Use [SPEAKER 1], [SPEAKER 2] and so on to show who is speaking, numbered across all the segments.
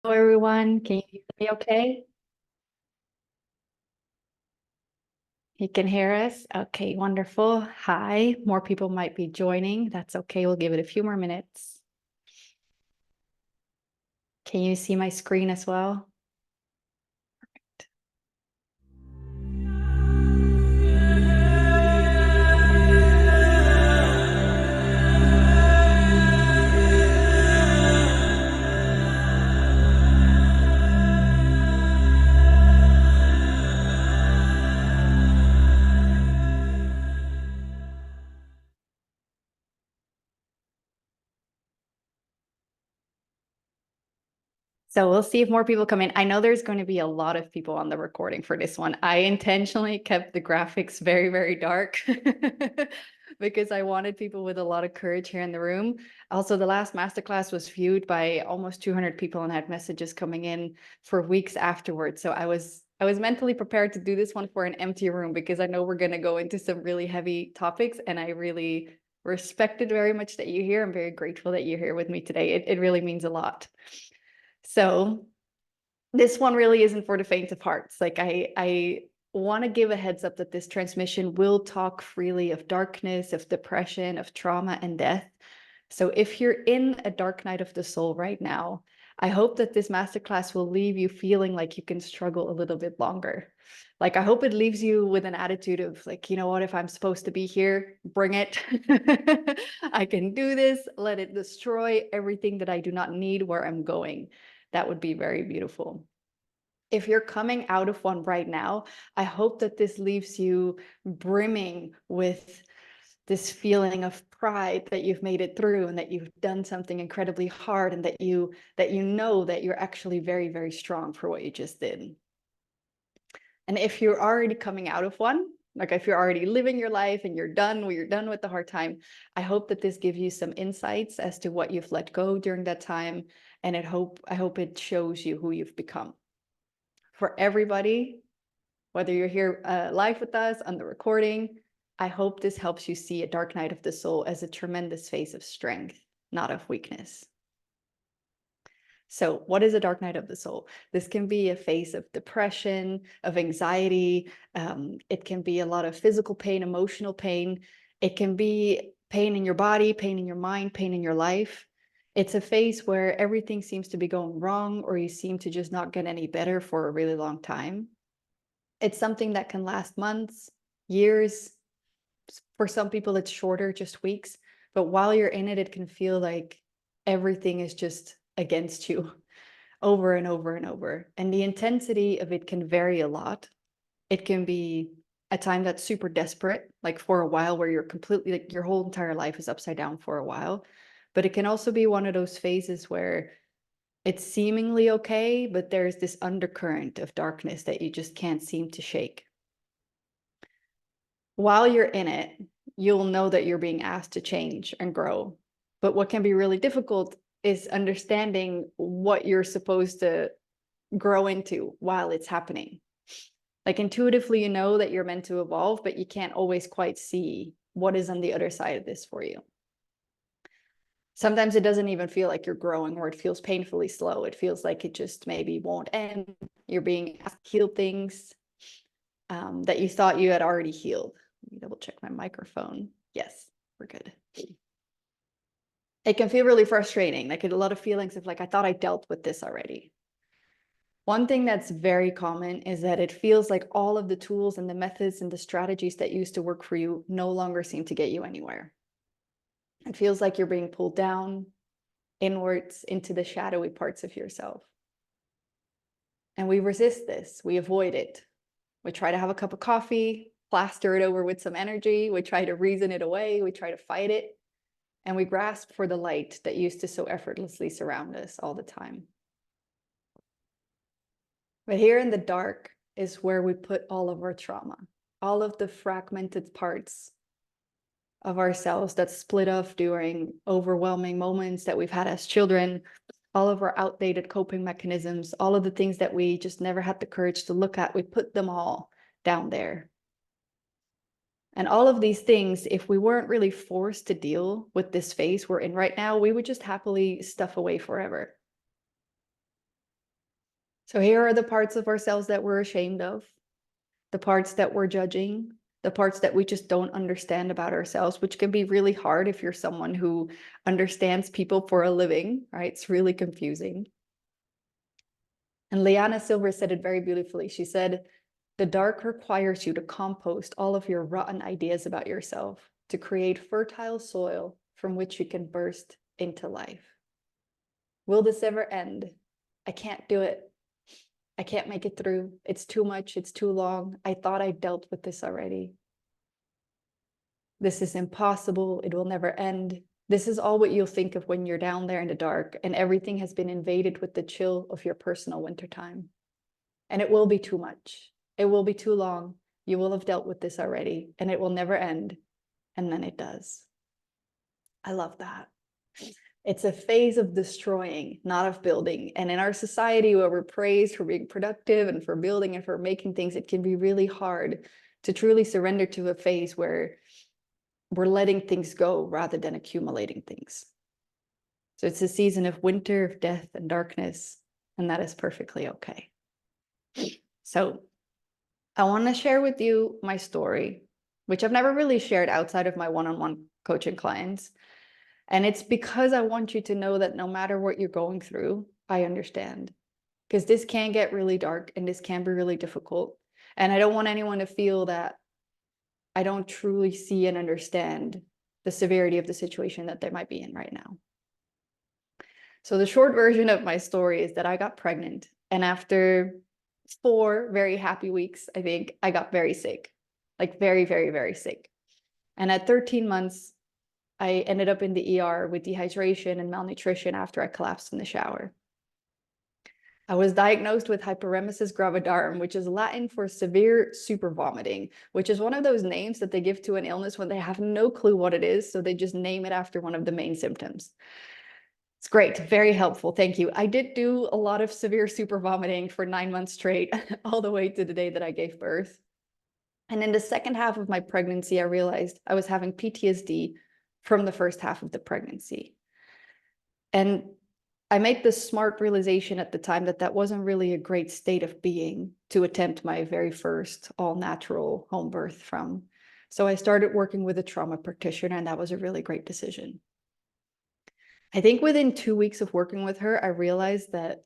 [SPEAKER 1] Hello, everyone. Can you hear me okay? You can hear us? Okay, wonderful. Hi. More people might be joining. That's okay. We'll give it a few more minutes. Can you see my screen as well? So we'll see if more people come in. I know there's going to be a lot of people on the recording for this one. I intentionally kept the graphics very, very dark because I wanted people with a lot of courage here in the room. Also, the last masterclass was viewed by almost 200 people and had messages coming in for weeks afterwards. So I was mentally prepared to do this one for an empty room because I know we're going to go into some really heavy topics, and I really respect it very much that you're here. I'm very grateful that you're here with me today. It really means a lot. So this one really isn't for the faint of hearts. Like I want to give a heads up that this transmission will talk freely of darkness, of depression, of trauma and death. So if you're in a dark night of the soul right now, I hope that this masterclass will leave you feeling like you can struggle a little bit longer. Like, I hope it leaves you with an attitude of like, you know what, if I'm supposed to be here, bring it. I can do this. Let it destroy everything that I do not need where I'm going. That would be very beautiful. If you're coming out of one right now, I hope that this leaves you brimming with this feeling of pride that you've made it through and that you've done something incredibly hard, and that you know that you're actually very, very strong for what you just did. And if you're already coming out of one, like if you're already living your life and you're done with the hard time, I hope that this gives you some insights as to what you've let go during that time. And I hope it shows you who you've become. For everybody, whether you're here live with us on the recording, I hope this helps you see a dark night of the soul as a tremendous phase of strength, not of weakness. So what is a dark night of the soul? This can be a phase of depression, of anxiety. It can be a lot of physical pain, emotional pain. It can be pain in your body, pain in your mind, pain in your life. It's a phase where everything seems to be going wrong, or you seem to just not get any better for a really long time. It's something that can last months, years. For some people, it's shorter, just weeks. But while you're in it, it can feel like everything is just against you over and over and over. And the intensity of it can vary a lot. It can be a time that's super desperate, like for a while where you're completely, like your whole entire life is upside down for a while. But it can also be one of those phases where it's seemingly okay, but there's this undercurrent of darkness that you just can't seem to shake. While you're in it, you'll know that you're being asked to change and grow. But what can be really difficult is understanding what you're supposed to grow into while it's happening. Like intuitively, you know that you're meant to evolve, but you can't always quite see what is on the other side of this for you. Sometimes it doesn't even feel like you're growing, or it feels painfully slow. It feels like it just maybe won't end. You're being asked to heal things that you thought you had already healed. Let me double check my microphone. Yes, we're good. It can feel really frustrating, like a lot of feelings of like, I thought I dealt with this already. One thing that's very common is that it feels like all of the tools and the methods and the strategies that used to work for you no longer seem to get you anywhere. It feels like you're being pulled down, inwards, into the shadowy parts of yourself. And we resist this. We avoid it. We try to have a cup of coffee, plaster it over with some energy. We try to reason it away. We try to fight it. And we grasp for the light that used to so effortlessly surround us all the time. But here in the dark is where we put all of our trauma, all of the fragmented parts of ourselves that split off during overwhelming moments that we've had as children, all of our outdated coping mechanisms, all of the things that we just never had the courage to look at, we put them all down there. And all of these things, if we weren't really forced to deal with this phase we're in right now, we would just happily stuff away forever. So here are the parts of ourselves that we're ashamed of, the parts that we're judging, the parts that we just don't understand about ourselves, which can be really hard if you're someone who understands people for a living, right? It's really confusing. And Liana Silver said it very beautifully. She said, the dark requires you to compost all of your rotten ideas about yourself to create fertile soil from which you can burst into life. Will this ever end? I can't do it. I can't make it through. It's too much. It's too long. I thought I dealt with this already. This is impossible. It will never end. This is all what you'll think of when you're down there in the dark and everything has been invaded with the chill of your personal wintertime. And it will be too much. It will be too long. You will have dealt with this already and it will never end. And then it does. I love that. It's a phase of destroying, not of building. And in our society where we're praised for being productive and for building and for making things, it can be really hard to truly surrender to a phase where we're letting things go rather than accumulating things. So it's a season of winter, of death and darkness, and that is perfectly okay. So I want to share with you my story, which I've never really shared outside of my one-on-one coaching clients. And it's because I want you to know that no matter what you're going through, I understand. Because this can get really dark and this can be really difficult. And I don't want anyone to feel that I don't truly see and understand the severity of the situation that they might be in right now. So the short version of my story is that I got pregnant. And after 4 very happy weeks, I think I got very sick, like very, very, very sick. And at 13 months, I ended up in the ER with dehydration and malnutrition after I collapsed in the shower. I was diagnosed with hyperemesis gravidarum, which is Latin for severe super vomiting, which is one of those names that they give to an illness when they have no clue what it is. So they just name it after one of the main symptoms. It's great, very helpful. Thank you. I did do a lot of severe super vomiting for 9 months straight, all the way to the day that I gave birth. And in the second half of my pregnancy, I realized I was having PTSD from the first half of the pregnancy. And I made the smart realization at the time that that wasn't really a great state of being to attempt my very first all-natural home birth from. So I started working with a trauma practitioner, and that was a really great decision. I think within 2 weeks of working with her, I realized that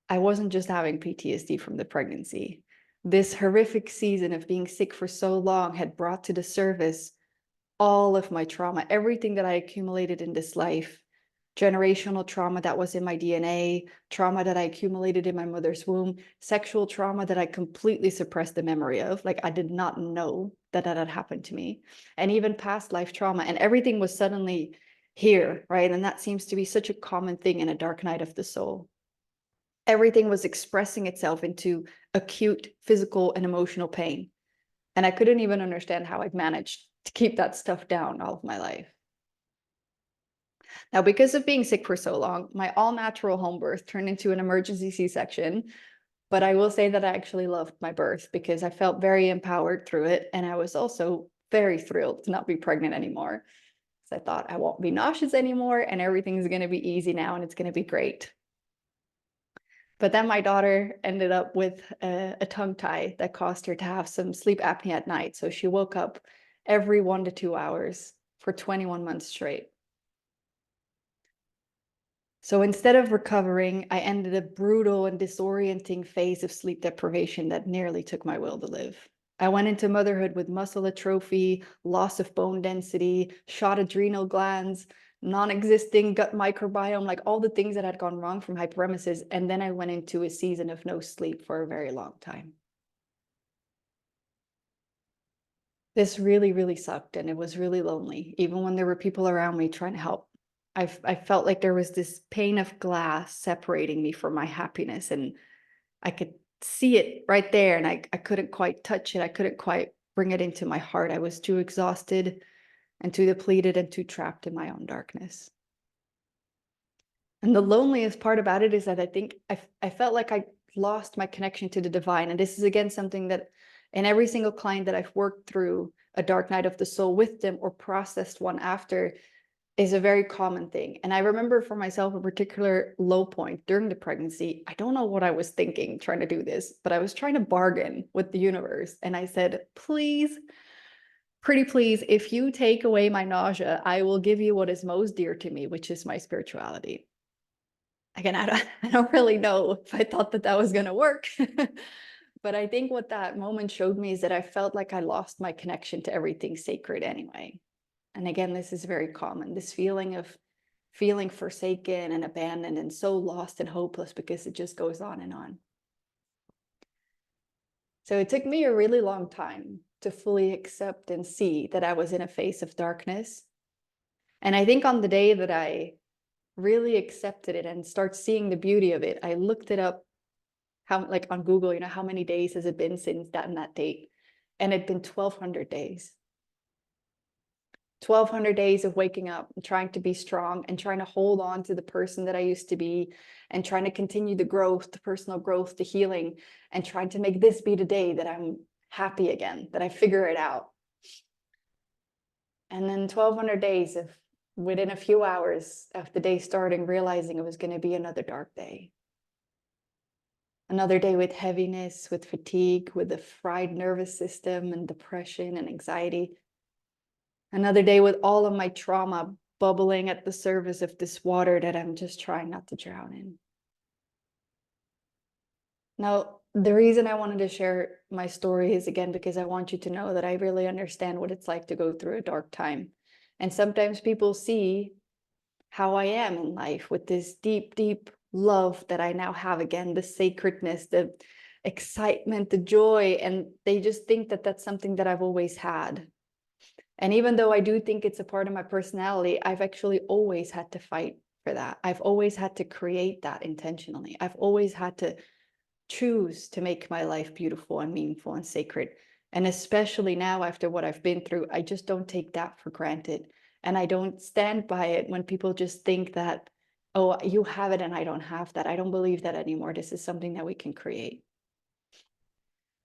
[SPEAKER 1] I wasn't just having PTSD from the pregnancy. This horrific season of being sick for so long had brought to the surface all of my trauma, everything that I accumulated in this life. Generational trauma that was in my DNA, trauma that I accumulated in my mother's womb, sexual trauma that I completely suppressed the memory of. Like I did not know that that had happened to me, and even past life trauma. And everything was suddenly here, right? And that seems to be such a common thing in a dark night of the soul. Everything was expressing itself into acute physical and emotional pain. And I couldn't even understand how I'd managed to keep that stuff down all of my life. Now, because of being sick for so long, my all-natural home birth turned into an emergency C-section, but I will say that I actually loved my birth because I felt very empowered through it, and I was also very thrilled to not be pregnant anymore. So I thought I won't be nauseous anymore, and everything's going to be easy now, and it's going to be great. But then my daughter ended up with a tongue tie that caused her to have some sleep apnea at night, so she woke up every 1 to 2 hours for 21 months straight. So instead of recovering, I ended a brutal and disorienting phase of sleep deprivation that nearly took my will to live. I went into motherhood with muscle atrophy, loss of bone density, shot adrenal glands, non-existing gut microbiome, like all the things that had gone wrong from hyperemesis. And then I went into a season of no sleep for a very long time. This really, really sucked, and it was really lonely, even when there were people around me trying to help. I felt like there was this pane of glass separating me from my happiness, and I could see it right there, and I couldn't quite touch it. I couldn't quite bring it into my heart. I was too exhausted and too depleted and too trapped in my own darkness. And the loneliest part about it is that I think I felt like I lost my connection to the divine. And this is again something that in every single client that I've worked through a dark night of the soul with them or processed one after, is a very common thing. And I remember for myself a particular low point during the pregnancy. I don't know what I was thinking trying to do this, but I was trying to bargain with the universe. And I said, please, pretty please, if you take away my nausea, I will give you what is most dear to me, which is my spirituality. Again, I don't really know if I thought that that was going to work. But I think what that moment showed me is that I felt like I lost my connection to everything sacred anyway. And again, this is very common, this feeling of feeling forsaken and abandoned and so lost and hopeless because it just goes on and on. So it took me a really long time to fully accept and see that I was in a phase of darkness. And I think on the day that I really accepted it and start seeing the beauty of it, I looked it up, how, like on Google, you know, how many days has it been since that and that date? And it'd been 1,200 days. 1,200 days of waking up and trying to be strong and trying to hold on to the person that I used to be and trying to continue the growth, the personal growth, the healing, and trying to make this be the day that I'm happy again, that I figure it out. And then 1,200 days of within a few hours of the day starting, realizing it was going to be another dark day. Another day with heaviness, with fatigue, with a fried nervous system and depression and anxiety. Another day with all of my trauma bubbling at the surface of this water that I'm just trying not to drown in. Now, the reason I wanted to share my story is again because I want you to know that I really understand what it's like to go through a dark time. And sometimes people see how I am in life with this deep, deep love that I now have again, the sacredness, the excitement, the joy, and they just think that that's something that I've always had. And even though I do think it's a part of my personality, I've actually always had to fight for that. I've always had to create that intentionally. I've always had to choose to make my life beautiful and meaningful and sacred. And especially now, after what I've been through, I just don't take that for granted. And I don't stand by it when people just think that, oh, you have it and I don't have that. I don't believe that anymore. This is something that we can create.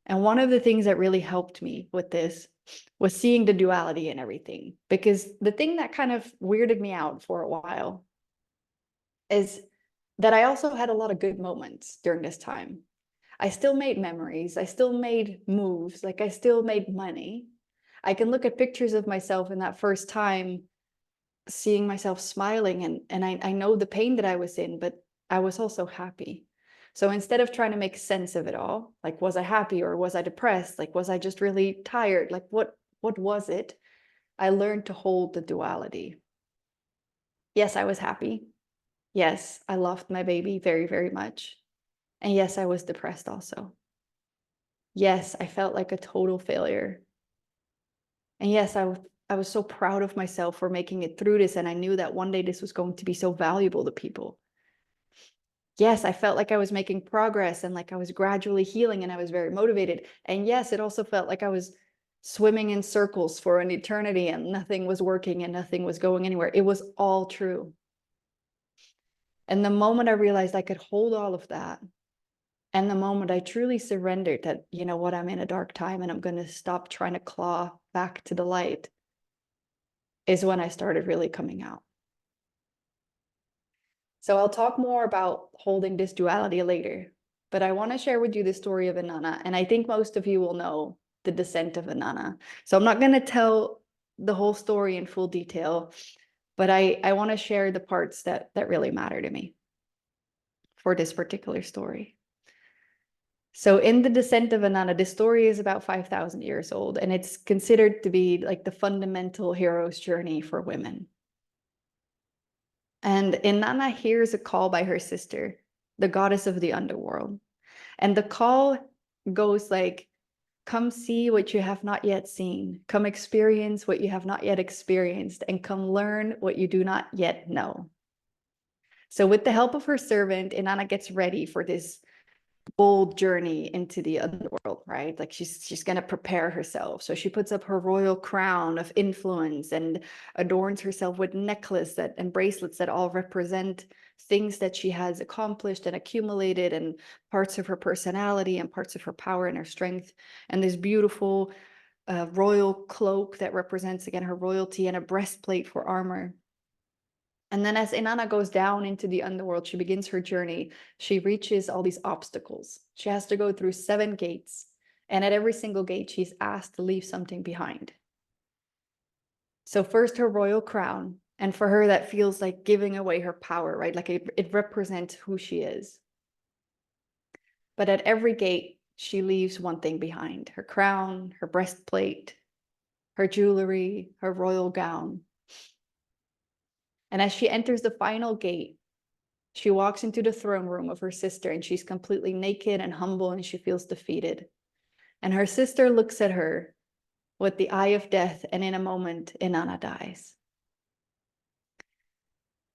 [SPEAKER 1] And one of the things that really helped me with this was seeing the duality in everything. Because the thing that kind of weirded me out for a while is that I also had a lot of good moments during this time. I still made memories. I still made moves. Like I still made money. I can look at pictures of myself in that first time, seeing myself smiling, and I know the pain that I was in, but I was also happy. So instead of trying to make sense of it all, like was I happy or was I depressed? Like was I just really tired? Like what was it? I learned to hold the duality. Yes, I was happy. Yes, I loved my baby very, very much. And yes, I was depressed also. Yes, I felt like a total failure. And yes, I was so proud of myself for making it through this. And I knew that one day this was going to be so valuable to people. Yes, I felt like I was making progress and like I was gradually healing and I was very motivated. And yes, it also felt like I was swimming in circles for an eternity and nothing was working and nothing was going anywhere. It was all true. And the moment I realized I could hold all of that, and the moment I truly surrendered that, you know what, I'm in a dark time and I'm going to stop trying to claw back to the light, is when I started really coming out. So I'll talk more about holding this duality later, but I want to share with you the story of Inanna, and I think most of you will know the descent of Inanna. So I'm not going to tell the whole story in full detail, but I want to share the parts that really matter to me for this particular story. So in the descent of Inanna, this story is about 5,000 years old, and it's considered to be like the fundamental hero's journey for women. And Inanna hears a call by her sister, the goddess of the underworld. And the call goes like, come see what you have not yet seen, come experience what you have not yet experienced, and come learn what you do not yet know. So with the help of her servant, Inanna gets ready for this bold journey into the underworld, right? Like she's going to prepare herself. So she puts up her royal crown of influence and adorns herself with necklaces and bracelets that all represent things that she has accomplished and accumulated, and parts of her personality and parts of her power and her strength. And this beautiful royal cloak that represents again her royalty, and a breastplate for armor. And then as Inanna goes down into the underworld, she begins her journey. She reaches all these obstacles. She has to go through 7 gates. And at every single gate, she's asked to leave something behind. So first her royal crown. And for her, that feels like giving away her power, right? Like it represents who she is. But at every gate, she leaves one thing behind: her crown, her breastplate, her jewelry, her royal gown. And as she enters the final gate, she walks into the throne room of her sister, and she's completely naked and humble, and she feels defeated. And her sister looks at her with the eye of death, and in a moment, Inanna dies.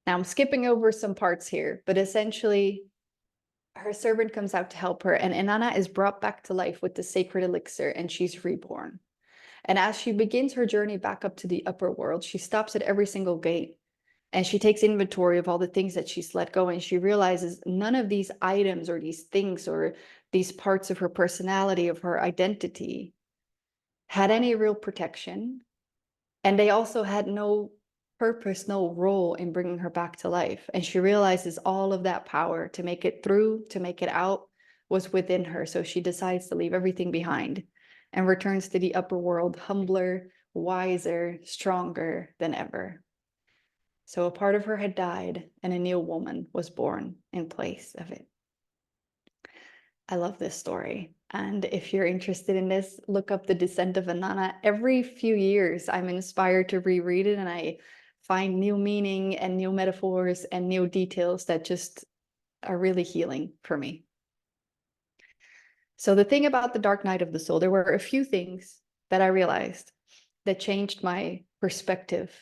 [SPEAKER 1] Now, I'm skipping over some parts here, but essentially, her servant comes out to help her, and Inanna is brought back to life with the sacred elixir, and she's reborn. And as she begins her journey back up to the upper world, she stops at every single gate, and she takes inventory of all the things that she's let go, and she realizes none of these items or these things or these parts of her personality, of her identity, had any real protection. And they also had no purpose, no role in bringing her back to life. And she realizes all of that power to make it through, to make it out, was within her. So she decides to leave everything behind and returns to the upper world humbler, wiser, stronger than ever. So a part of her had died, and a new woman was born in place of it. I love this story. And if you're interested in this, look up The Descent of Inanna. Every few years, I'm inspired to reread it, and I find new meaning and new metaphors and new details that just are really healing for me. So the thing about the Dark Night of the Soul, there were a few things that I realized that changed my perspective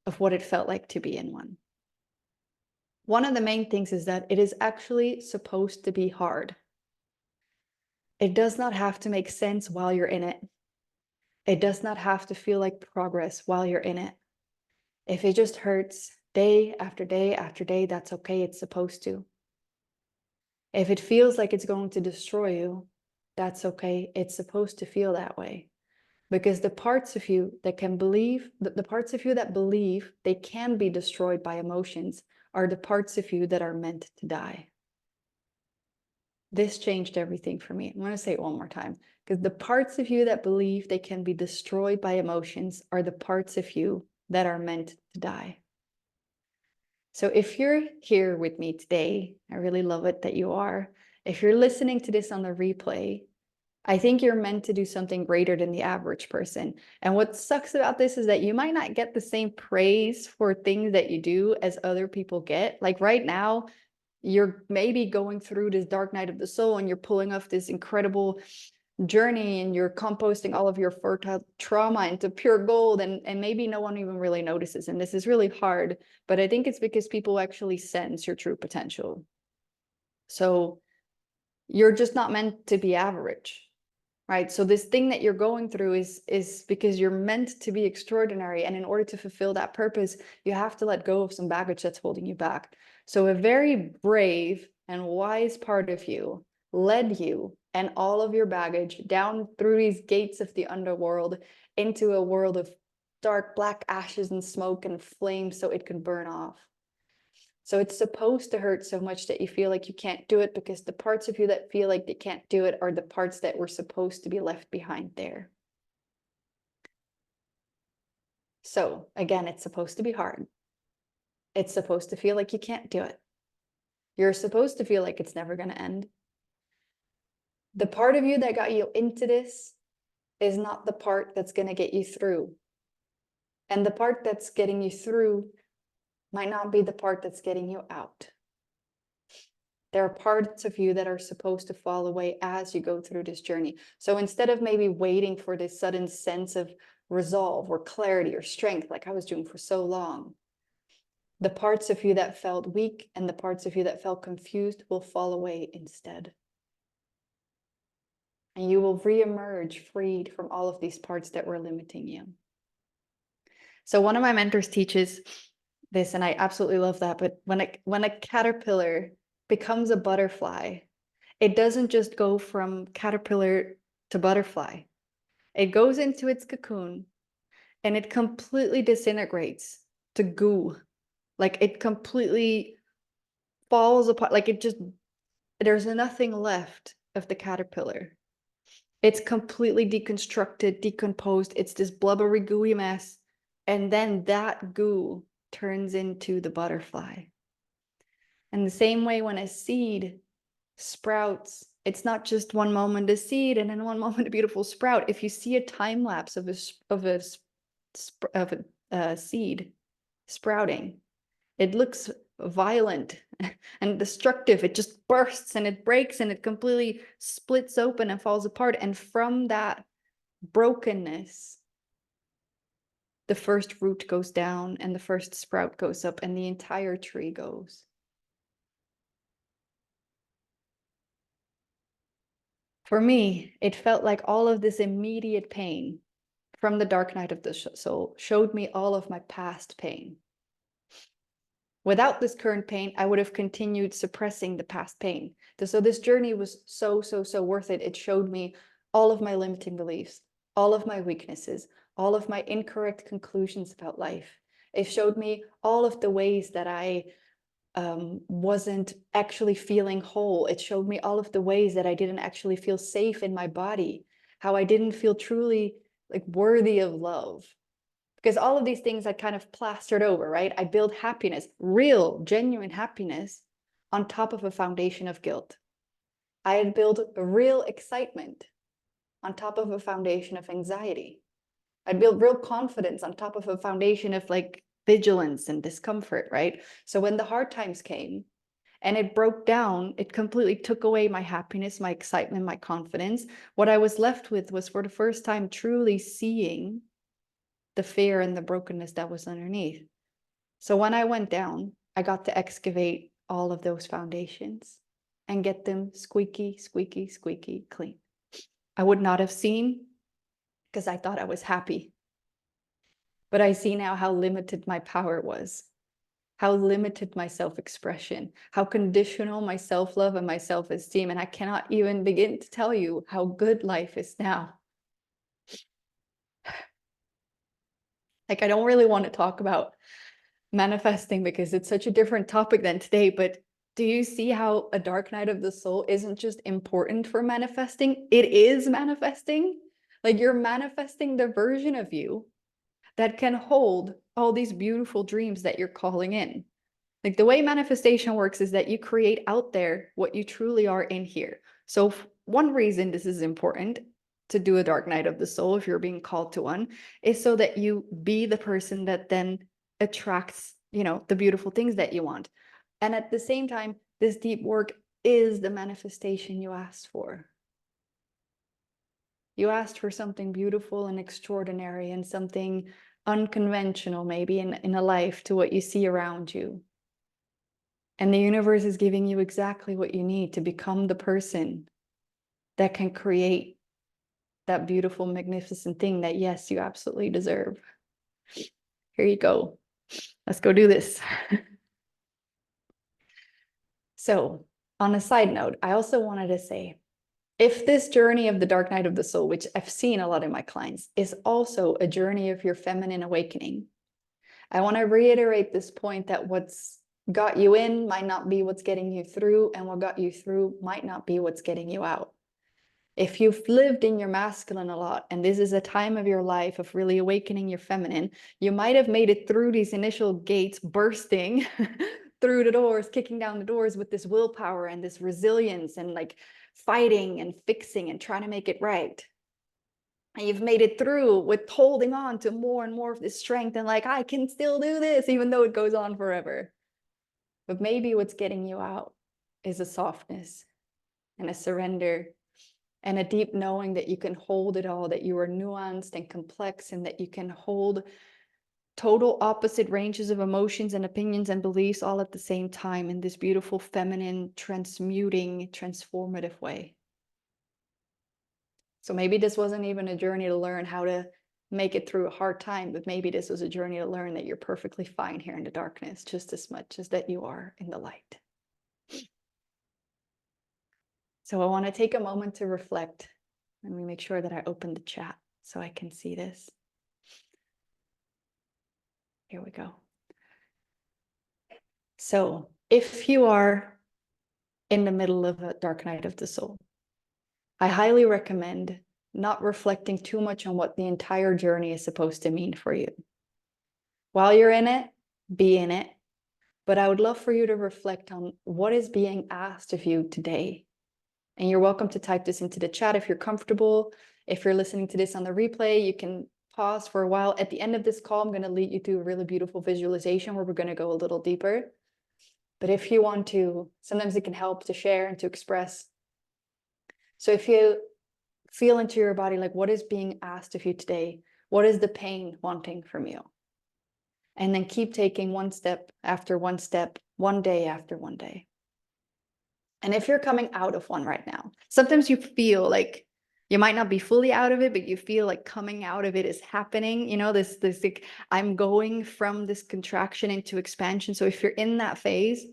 [SPEAKER 1] of what it felt like to be in one. One of the main things is that it is actually supposed to be hard. It does not have to make sense while you're in it. It does not have to feel like progress while you're in it. If it just hurts day after day after day, that's okay. It's supposed to. If it feels like it's going to destroy you, that's okay. It's supposed to feel that way. Because the parts of you that can believe, the parts of you that believe they can be destroyed by emotions are the parts of you that are meant to die. This changed everything for me. I'm going to say it one more time, because the parts of you that believe they can be destroyed by emotions are the parts of you that are meant to die. So if you're here with me today, I really love it that you are. If you're listening to this on the replay, I think you're meant to do something greater than the average person. And what sucks about this is that you might not get the same praise for things that you do as other people get. Like right now, you're maybe going through this dark night of the soul, and you're pulling off this incredible journey, and you're composting all of your fertile trauma into pure gold, and maybe no one even really notices. And this is really hard, but I think it's because people actually sense your true potential. So you're just not meant to be average, right? So this thing that you're going through is because you're meant to be extraordinary. And in order to fulfill that purpose, you have to let go of some baggage that's holding you back. So a very brave and wise part of you led you and all of your baggage down through these gates of the underworld into a world of dark black ashes and smoke and flames so it can burn off. So it's supposed to hurt so much that you feel like you can't do it, because the parts of you that feel like they can't do it are the parts that were supposed to be left behind there. So again, it's supposed to be hard. It's supposed to feel like you can't do it. You're supposed to feel like it's never going to end. The part of you that got you into this is not the part that's going to get you through. And the part that's getting you through might not be the part that's getting you out. There are parts of you that are supposed to fall away as you go through this journey. So instead of maybe waiting for this sudden sense of resolve or clarity or strength, like I was doing for so long, the parts of you that felt weak and the parts of you that felt confused will fall away instead. And you will reemerge freed from all of these parts that were limiting you. So one of my mentors teaches this, and I absolutely love that. But when a caterpillar becomes a butterfly, it doesn't just go from caterpillar to butterfly. It goes into its cocoon and it completely disintegrates to goo, Like it completely falls apart. Like there's nothing left of the caterpillar. It's completely deconstructed, decomposed. It's this blubbery, gooey mess. And then that goo turns into the butterfly. And the same way when a seed sprouts, it's not just one moment a seed and then one moment a beautiful sprout. If you see a time lapse of a seed sprouting, it looks violent and destructive. It just bursts and it breaks and it completely splits open and falls apart. And from that brokenness, the first root goes down and the first sprout goes up and the entire tree goes. For me, it felt like all of this immediate pain from the dark night of the soul showed me all of my past pain. Without this current pain, I would have continued suppressing the past pain. So this journey was so worth it. It showed me all of my limiting beliefs, all of my weaknesses, all of my incorrect conclusions about life. It showed me all of the ways that I wasn't actually feeling whole. It showed me all of the ways that I didn't actually feel safe in my body, how I didn't feel truly like worthy of love. Because all of these things I kind of plastered over, right? I built happiness, real, genuine happiness, on top of a foundation of guilt. I had built a real excitement on top of a foundation of anxiety. I'd built real confidence on top of a foundation of like vigilance and discomfort, right? So when the hard times came and it broke down, it completely took away my happiness, my excitement, my confidence. What I was left with was, for the first time, truly seeing the fear and the brokenness that was underneath. So when I went down, I got to excavate all of those foundations and get them squeaky clean. I would not have seen because I thought I was happy. But I see now how limited my power was, how limited my self-expression, how conditional my self-love and my self-esteem. And I cannot even begin to tell you how good life is now. Like, I don't really want to talk about manifesting because it's such a different topic than today, but do you see how a dark night of the soul isn't just important for manifesting? It is manifesting. Like, you're manifesting the version of you that can hold all these beautiful dreams that you're calling in. Like, the way manifestation works is that you create out there what you truly are in here. So one reason this is important to do a dark night of the soul, if you're being called to one, is so that you be the person that then attracts, the beautiful things that you want. And at the same time, this deep work is the manifestation you asked for. You asked for something beautiful and extraordinary and something unconventional, maybe in a life, to what you see around you. And the universe is giving you exactly what you need to become the person that can create that beautiful, magnificent thing that, yes, you absolutely deserve. Here you go. Let's go do this. So, on a side note, I also wanted to say, if this journey of the dark night of the soul, which I've seen a lot in my clients, is also a journey of your feminine awakening, I want to reiterate this point that what's got you in might not be what's getting you through, and what got you through might not be what's getting you out. If you've lived in your masculine a lot, and this is a time of your life of really awakening your feminine, you might have made it through these initial gates, bursting through the doors, kicking down the doors with this willpower and this resilience and like fighting and fixing and trying to make it right. And you've made it through with holding on to more and more of this strength and like, I can still do this, even though it goes on forever. But maybe what's getting you out is a softness and a surrender and a deep knowing that you can hold it all, that you are nuanced and complex, and that you can hold total opposite ranges of emotions and opinions and beliefs all at the same time in this beautiful, feminine, transmuting, transformative way. So maybe this wasn't even a journey to learn how to make it through a hard time, but maybe this was a journey to learn that you're perfectly fine here in the darkness, just as much as that you are in the light. So I want to take a moment to reflect. Let me make sure that I open the chat so I can see this. Here we go. So if you are in the middle of a dark night of the soul, I highly recommend not reflecting too much on what the entire journey is supposed to mean for you. While you're in it, be in it. But I would love for you to reflect on what is being asked of you today. And you're welcome to type this into the chat if you're comfortable. If you're listening to this on the replay, you can pause for a while. At the end of this call, I'm going to lead you through a really beautiful visualization where we're going to go a little deeper. But if you want to, sometimes it can help to share and to express. So if you feel into your body, like what is being asked of you today? What is the pain wanting from you? And then keep taking one step after one step, one day after one day. And if you're coming out of one right now, sometimes you feel like you might not be fully out of it, but you feel like coming out of it is happening. You know, this like, I'm going from this contraction into expansion. So if you're in that phase,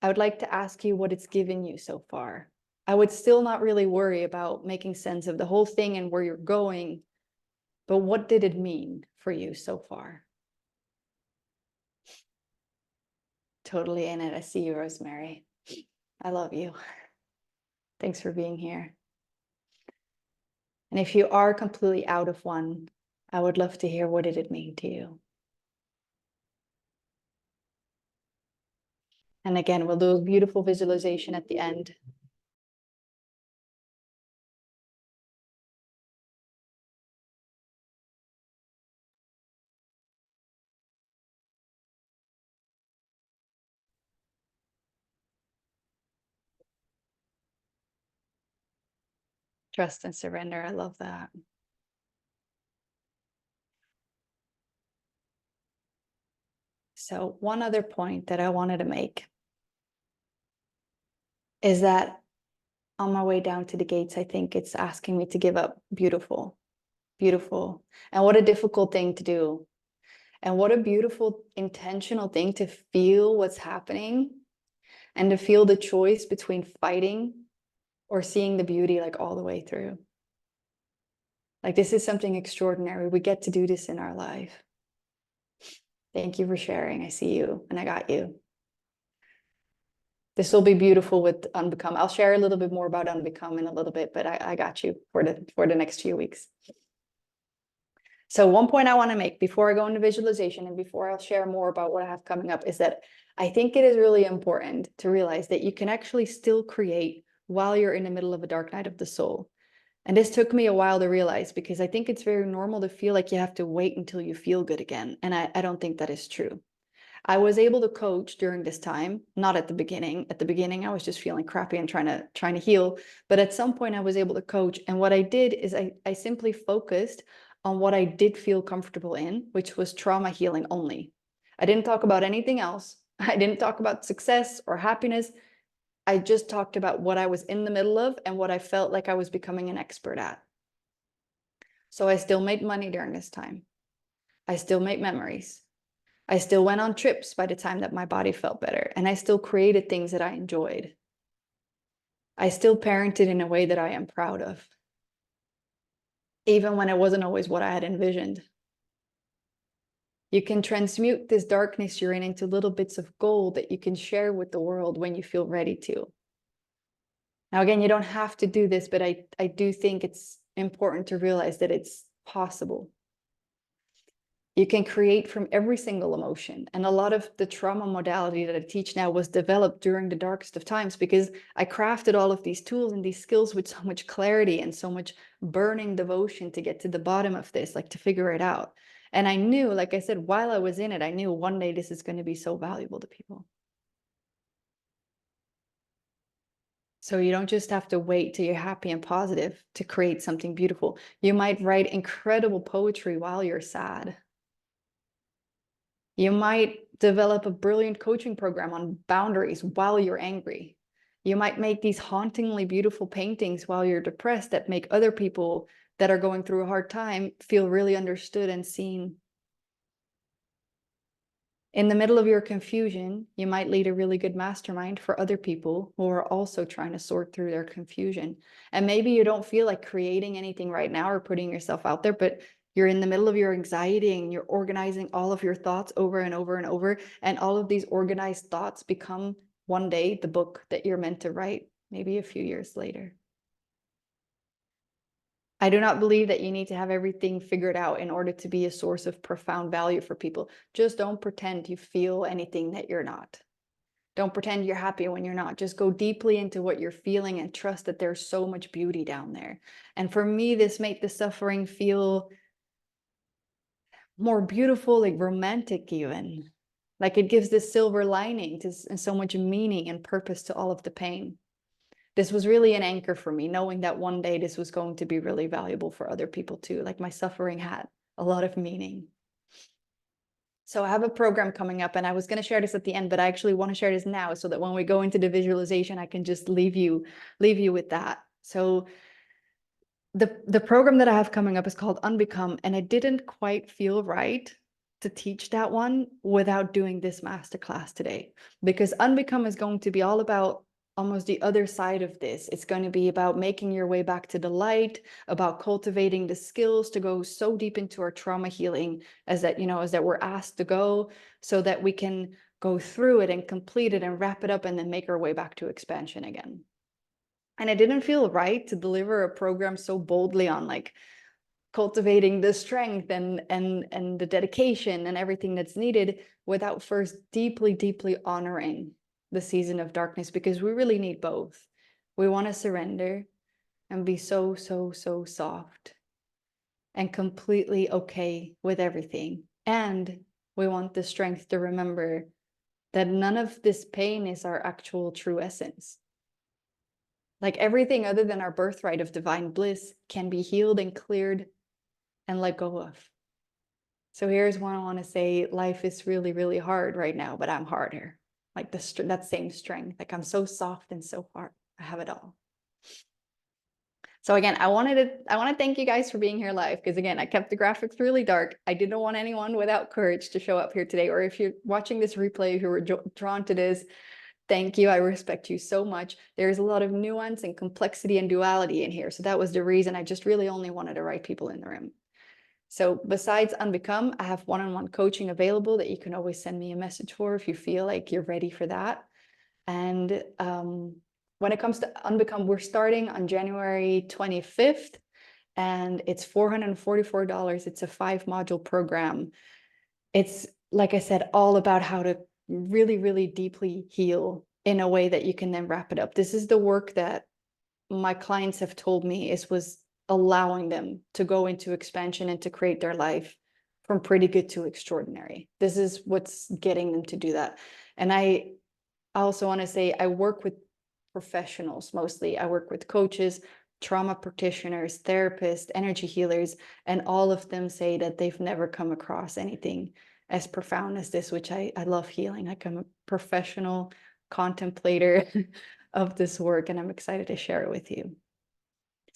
[SPEAKER 1] I would like to ask you what it's given you so far. I would still not really worry about making sense of the whole thing and where you're going, but what did it mean for you so far? Totally in it. I see you, Rosemary. I love you. Thanks for being here. And if you are completely out of one, I would love to hear, what did it mean to you? And again, we'll do a beautiful visualization at the end. Trust and surrender. I love that. So one other point that I wanted to make is that on my way down to the gates, I think it's asking me to give up beautiful, beautiful. And what a difficult thing to do. And what a beautiful, intentional thing to feel what's happening and to feel the choice between fighting or seeing the beauty like all the way through. Like, this is something extraordinary. We get to do this in our life. Thank you for sharing. I see you and I got you. This will be beautiful with Unbecome. I'll share a little bit more about Unbecome in a little bit, but I got you for the next few weeks. So one point I want to make before I go into visualization and before I'll share more about what I have coming up is that I think it is really important to realize that you can actually still create while you're in the middle of a dark night of the soul. And this took me a while to realize, because I think it's very normal to feel like you have to wait until you feel good again. And I don't think that is true. I was able to coach during this time, not at the beginning. At the beginning, I was just feeling crappy and trying to heal. But at some point I was able to coach. And what I did is I simply focused on what I did feel comfortable in, which was trauma healing only. I didn't talk about anything else. I didn't talk about success or happiness. I just talked about what I was in the middle of and what I felt like I was becoming an expert at. So I still made money during this time. I still made memories. I still went on trips by the time that my body felt better. And I still created things that I enjoyed. I still parented in a way that I am proud of, even when it wasn't always what I had envisioned. You can transmute this darkness you're in into little bits of gold that you can share with the world when you feel ready to. Now, again, you don't have to do this, but I do think it's important to realize that it's possible. You can create from every single emotion. And a lot of the trauma modality that I teach now was developed during the darkest of times, because I crafted all of these tools and these skills with so much clarity and so much burning devotion to get to the bottom of this, like to figure it out. And I knew, like I said, while I was in it, I knew one day this is going to be so valuable to people. So you don't just have to wait till you're happy and positive to create something beautiful. You might write incredible poetry while you're sad. You might develop a brilliant coaching program on boundaries while you're angry. You might make these hauntingly beautiful paintings while you're depressed that make other people that are going through a hard time feel really understood and seen. In the middle of your confusion, you might lead a really good mastermind for other people who are also trying to sort through their confusion. And maybe you don't feel like creating anything right now or putting yourself out there, but You're in the middle of your anxiety and you're organizing all of your thoughts over and over and over. And all of these organized thoughts become one day the book that you're meant to write, maybe a few years later. I do not believe that you need to have everything figured out in order to be a source of profound value for people. Just don't pretend you feel anything that you're not. Don't pretend you're happy when you're not. Just go deeply into what you're feeling and trust that there's so much beauty down there. And for me, this made the suffering feel more beautiful, like romantic even. Like it gives this silver lining to, and so much meaning and purpose to all of the pain. This was really an anchor for me, knowing that one day this was going to be really valuable for other people too. Like my suffering had a lot of meaning. So I have a program coming up, and I was going to share this at the end, but I actually want to share this now so that when we go into the visualization, I can just leave you with that. So the program that I have coming up is called Unbecome, and it didn't quite feel right to teach that one without doing this masterclass today, because Unbecome is going to be all about almost the other side of this. It's going to be about making your way back to the light, about cultivating the skills to go so deep into our trauma healing as that, as that we're asked to go, so that we can go through it and complete it and wrap it up and then make our way back to expansion again. And it didn't feel right to deliver a program so boldly on like cultivating the strength and the dedication and everything that's needed without first deeply honoring the season of darkness, because we really need both. We want to surrender and be so soft and completely okay with everything. And we want the strength to remember that none of this pain is our actual true essence. Like everything other than our birthright of divine bliss can be healed and cleared and let go of. So here's what I want to say. Life is really hard right now, but I'm harder. Like that same strength. Like I'm so soft and so hard. I have it all. So again, I want to thank you guys for being here live, because again, I kept the graphics really dark. I didn't want anyone without courage to show up here today. Or if you're watching this replay who were drawn to this, thank you. I respect you so much. There's a lot of nuance and complexity and duality in here. So that was the reason I just really only wanted the right people in the room. So besides Unbecome, I have one-on-one coaching available that you can always send me a message for if you feel like you're ready for that. And when it comes to Unbecome, we're starting on January 25th, and it's $444. It's a 5-module program. It's, like I said, all about how to really deeply heal in a way that you can then wrap it up. This is the work that my clients have told me was allowing them to go into expansion and to create their life from pretty good to extraordinary. This is what's getting them to do that. And I also want to say I work with professionals mostly. I work with coaches, trauma practitioners, therapists, energy healers, and all of them say that they've never come across anything as profound as this, which I love healing. Like I'm a professional contemplator of this work, and I'm excited to share it with you.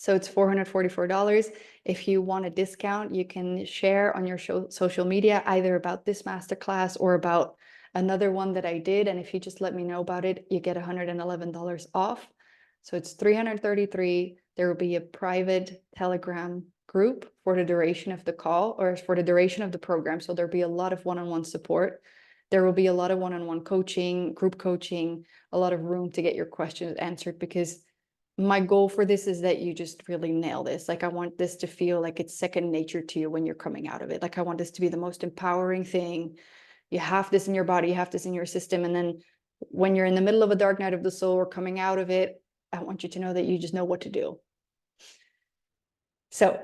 [SPEAKER 1] So it's $444. If you want a discount, you can share on your social media either about this masterclass or about another one that I did. And if you just let me know about it, you get $111 off. So it's $333. There will be a private Telegram group for the duration of the call, or for the duration of the program. So there'll be a lot of one-on-one support. There will be a lot of one-on-one coaching, group coaching, a lot of room to get your questions answered, because my goal for this is that you just really nail this. Like I want this to feel like it's second nature to you when you're coming out of it. Like I want this to be the most empowering thing. You have this in your body, you have this in your system. And then when you're in the middle of a dark night of the soul or coming out of it, I want you to know that you just know what to do. So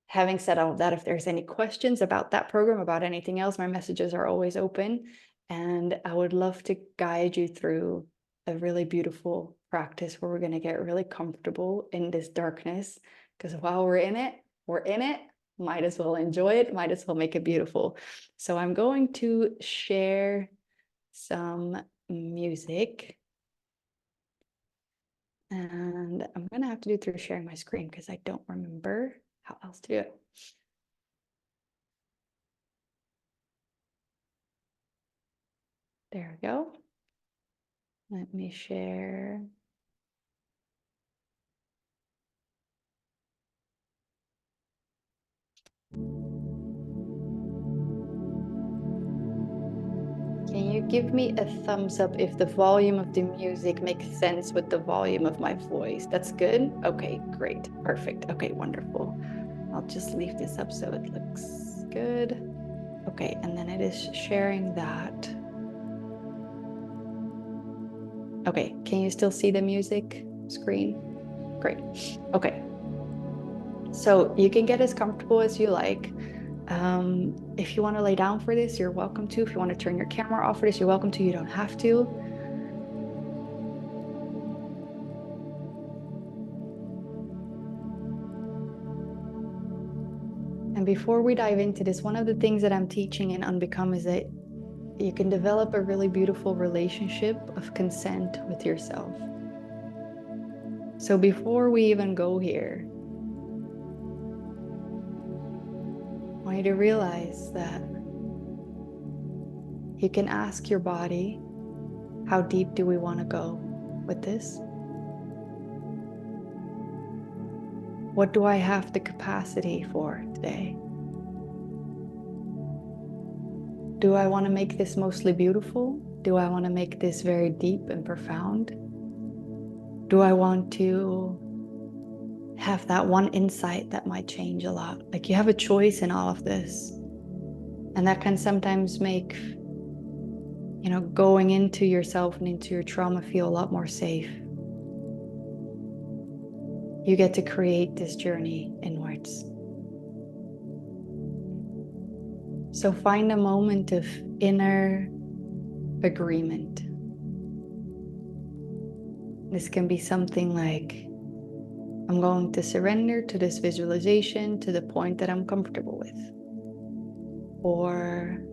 [SPEAKER 1] having said all of that, if there's any questions about that program, about anything else, my messages are always open. And I would love to guide you through a really beautiful practice where we're going to get really comfortable in this darkness, because while we're in it, might as well enjoy it, might as well make it beautiful. So I'm going to share some music, and I'm going to have to do it through sharing my screen because I don't remember how else to do it. There we go. Let me share. give me a thumbs up if the volume of the music makes sense with the volume of my voice. That's good? Okay, great. Perfect. Okay, wonderful. I'll just leave this up so it looks good. Okay, and then it is sharing that. Okay, can you still see the music screen? Great. Okay. So you can get as comfortable as you like. If you want to lay down for this, you're welcome to. If you want to turn your camera off for this, you're welcome to. You don't have to. And before we dive into this, one of the things that I'm teaching in Unbecome is that you can develop a really beautiful relationship of consent with yourself. So before we even go here, I want you to realize that you can ask your body, how deep do we want to go with this? What do I have the capacity for today? Do I want to make this mostly beautiful? Do I want to make this very deep and profound? Do I want to have that one insight that might change a lot? Like, you have a choice in all of this. And that can sometimes make, going into yourself and into your trauma feel a lot more safe. You get to create this journey inwards. So find a moment of inner agreement. This can be something like, I'm going to surrender to this visualization to the point that I'm comfortable with. Or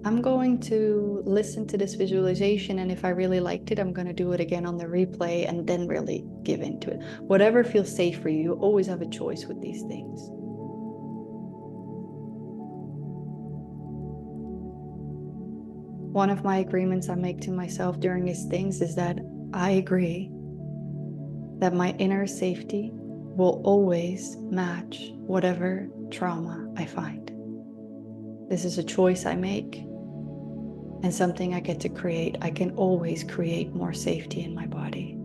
[SPEAKER 1] I'm going to listen to this visualization, and if I really liked it, I'm going to do it again on the replay and then really give into it. Whatever feels safe for you, you always have a choice with these things. One of my agreements I make to myself during these things is that I agree that my inner safety will always match whatever trauma I find. This is a choice I make and something I get to create. I can always create more safety in my body.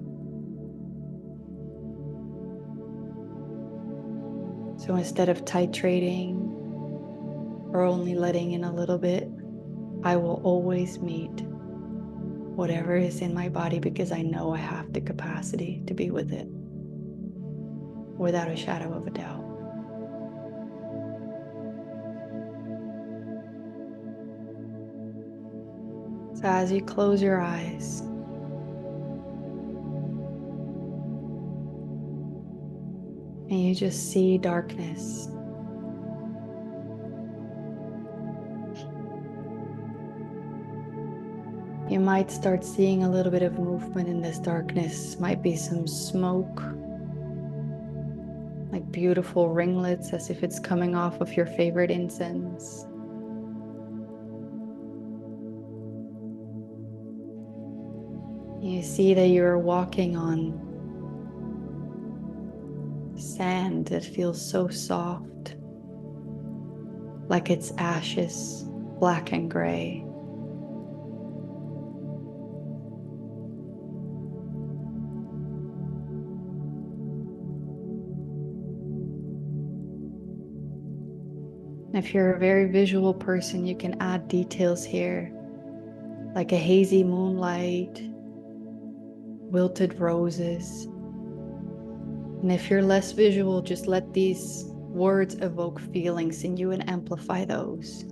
[SPEAKER 1] So instead of titrating or only letting in a little bit, I will always meet whatever is in my body because I know I have the capacity to be with it without a shadow of a doubt. So as you close your eyes, and you just see darkness, you might start seeing a little bit of movement in this darkness. Might be some smoke, like beautiful ringlets as if it's coming off of your favorite incense. You see that you're walking on sand that feels so soft, like it's ashes, black and gray. If you're a very visual person, you can add details here, like a hazy moonlight, wilted roses. And if you're less visual, just let these words evoke feelings in you and amplify those.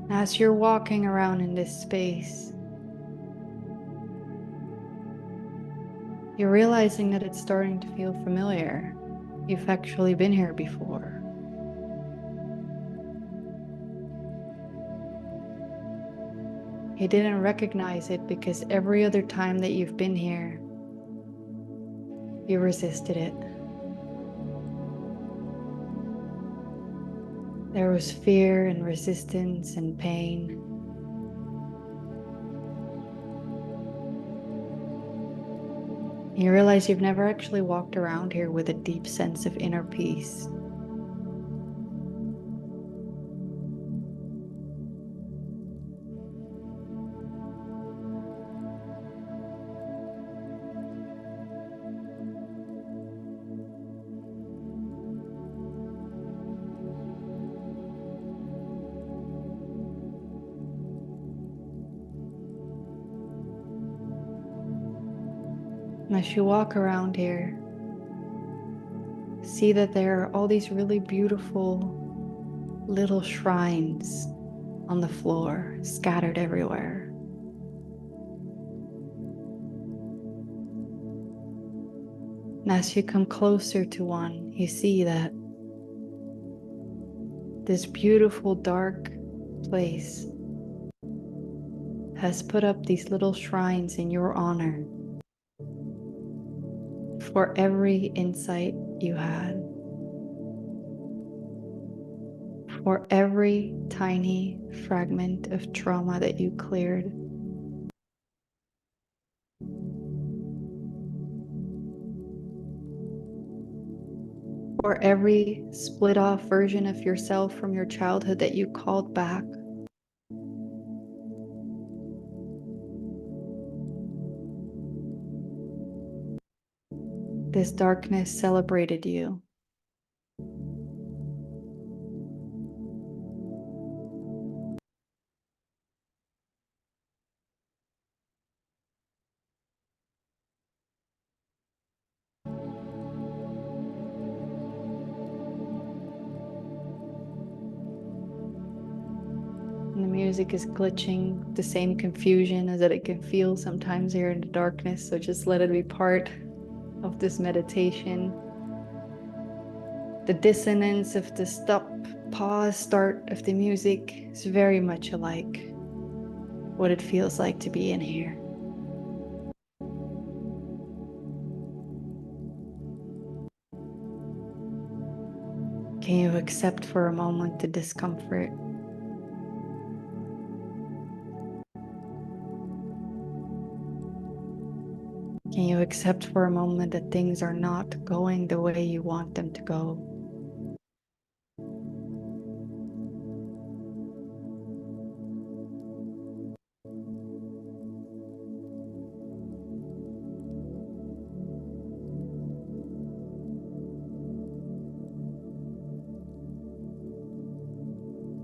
[SPEAKER 1] As you're walking around in this space, you're realizing that it's starting to feel familiar. You've actually been here before. You didn't recognize it because every other time that you've been here, you resisted it. There was fear and resistance and pain. You realize you've never actually walked around here with a deep sense of inner peace. And as you walk around here, see that there are all these really beautiful little shrines on the floor, scattered everywhere. And as you come closer to one, you see that this beautiful dark place has put up these little shrines in your honor for every insight you had, for every tiny fragment of trauma that you cleared, for every split off version of yourself from your childhood that you called back. This darkness celebrated you. And the music is glitching, the same confusion as that it can feel sometimes here in the darkness. So just let it be part of this meditation. The dissonance of the stop, pause, start of the music is very much alike what it feels like to be in here. Can you accept for a moment the discomfort? Can you accept for a moment that things are not going the way you want them to go?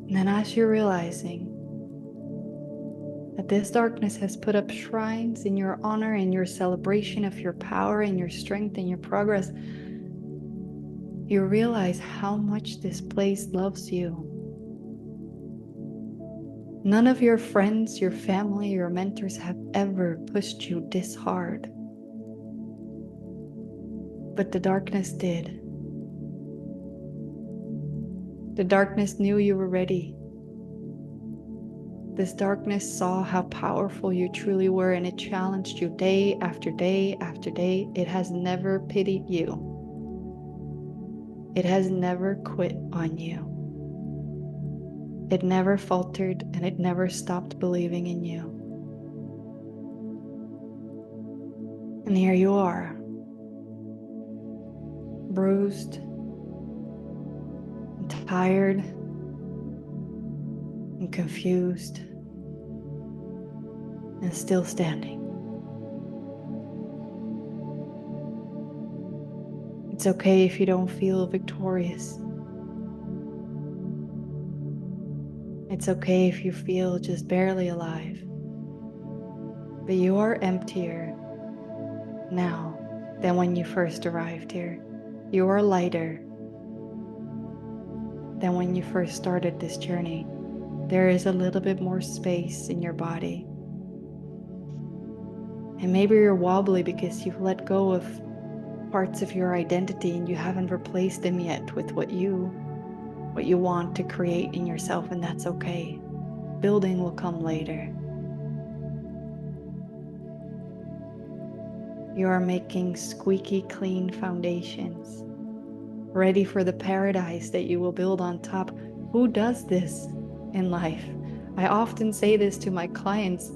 [SPEAKER 1] And then as you're realizing that this darkness has put up shrines in your honor, in your celebration of your power and your strength and your progress, you realize how much this place loves you. None of your friends, your family, your mentors have ever pushed you this hard. But the darkness did. The darkness knew you were ready. This darkness saw how powerful you truly were, and it challenged you day after day after day. It has never pitied you. It has never quit on you. It never faltered, and it never stopped believing in you. And here you are, bruised and tired and confused and still standing. It's okay if you don't feel victorious. It's okay if you feel just barely alive. But you are emptier now than when you first arrived here. You are lighter than when you first started this journey. There is a little bit more space in your body. And maybe you're wobbly because you've let go of parts of your identity and you haven't replaced them yet with what you want to create in yourself, and that's okay. Building will come later. You are making squeaky clean foundations, ready for the paradise that you will build on top. Who does this in life? I often say this to my clients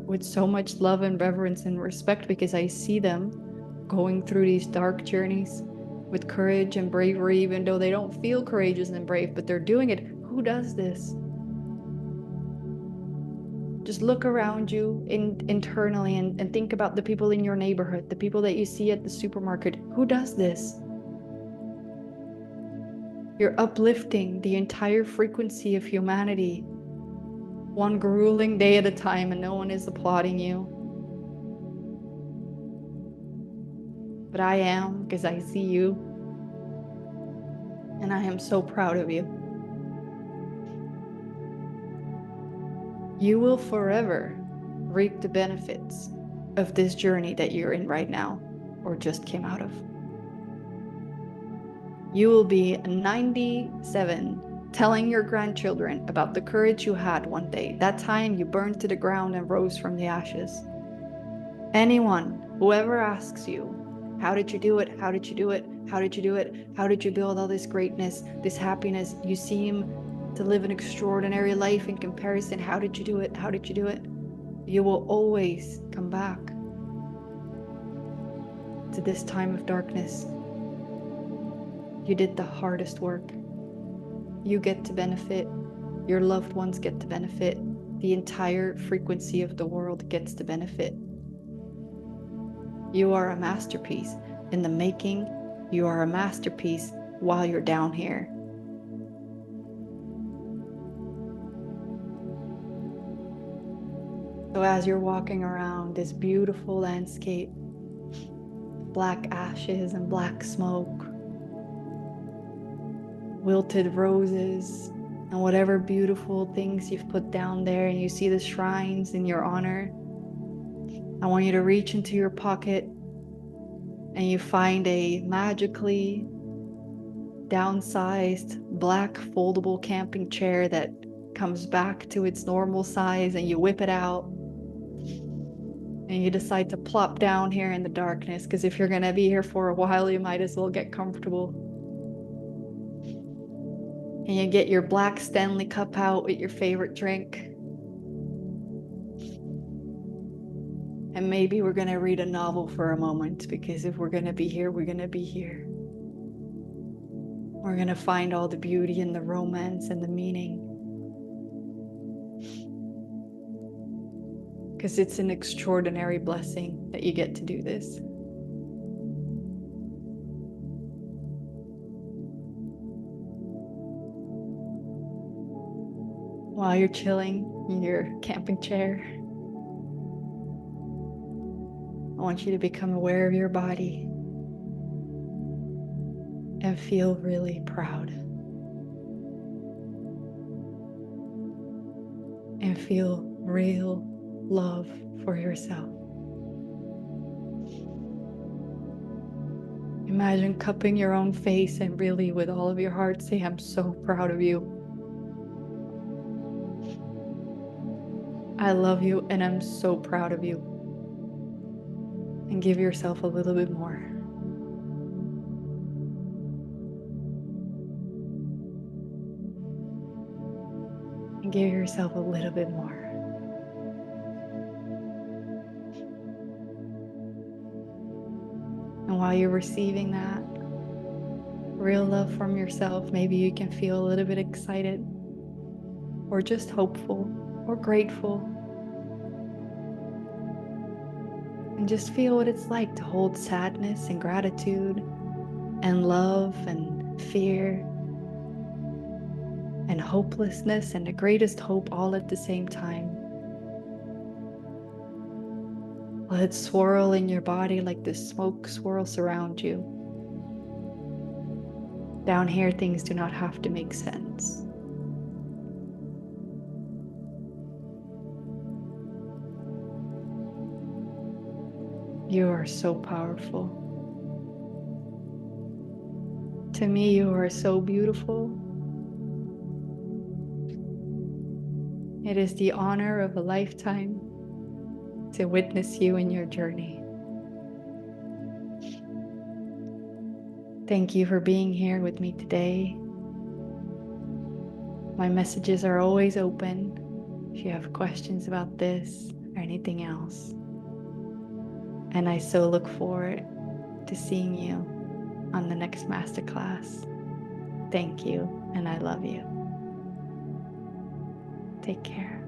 [SPEAKER 1] with so much love and reverence and respect because I see them going through these dark journeys with courage and bravery, even though they don't feel courageous and brave, but they're doing it. Who does this? Just look around you internally and think about the people in your neighborhood, the people that you see at the supermarket. Who does this? You're uplifting the entire frequency of humanity, one grueling day at a time, and no one is applauding you. But I am, because I see you, and I am so proud of you. You will forever reap the benefits of this journey that you're in right now, or just came out of. You will be 97 telling your grandchildren about the courage you had one day, that time you burned to the ground and rose from the ashes. Anyone, whoever asks you, how did you do it? How did you do it? How did you do it? How did you build all this greatness, this happiness? You seem to live an extraordinary life in comparison. How did you do it? How did you do it? You will always come back to this time of darkness. You did the hardest work. You get to benefit. Your loved ones get to benefit. The entire frequency of the world gets to benefit. You are a masterpiece in the making. You are a masterpiece while you're down here. So as you're walking around this beautiful landscape, black ashes and black smoke, wilted roses, and whatever beautiful things you've put down there, and you see the shrines in your honor, I want you to reach into your pocket and you find a magically downsized black foldable camping chair that comes back to its normal size, and you whip it out and you decide to plop down here in the darkness, because if you're going to be here for a while, you might as well get comfortable. And you get your black Stanley cup out with your favorite drink. And maybe we're going to read a novel for a moment, because if we're going to be here, we're going to be here. We're going to find all the beauty and the romance and the meaning. Because it's an extraordinary blessing that you get to do this. While you're chilling in your camping chair, I want you to become aware of your body and feel really proud. And feel real love for yourself. Imagine cupping your own face and really with all of your heart say, I'm so proud of you. I love you and I'm so proud of you. And give yourself a little bit more. And give yourself a little bit more. And while you're receiving that real love from yourself, maybe you can feel a little bit excited or just hopeful or grateful. And just feel what it's like to hold sadness and gratitude and love and fear and hopelessness and the greatest hope all at the same time. Let it swirl in your body like the smoke swirls around you. Down here, things do not have to make sense. You are so powerful. To me, you are so beautiful. It is the honor of a lifetime to witness you in your journey. Thank you for being here with me today. My messages are always open if you have questions about this or anything else. And I so look forward to seeing you on the next masterclass. Thank you, and I love you. Take care.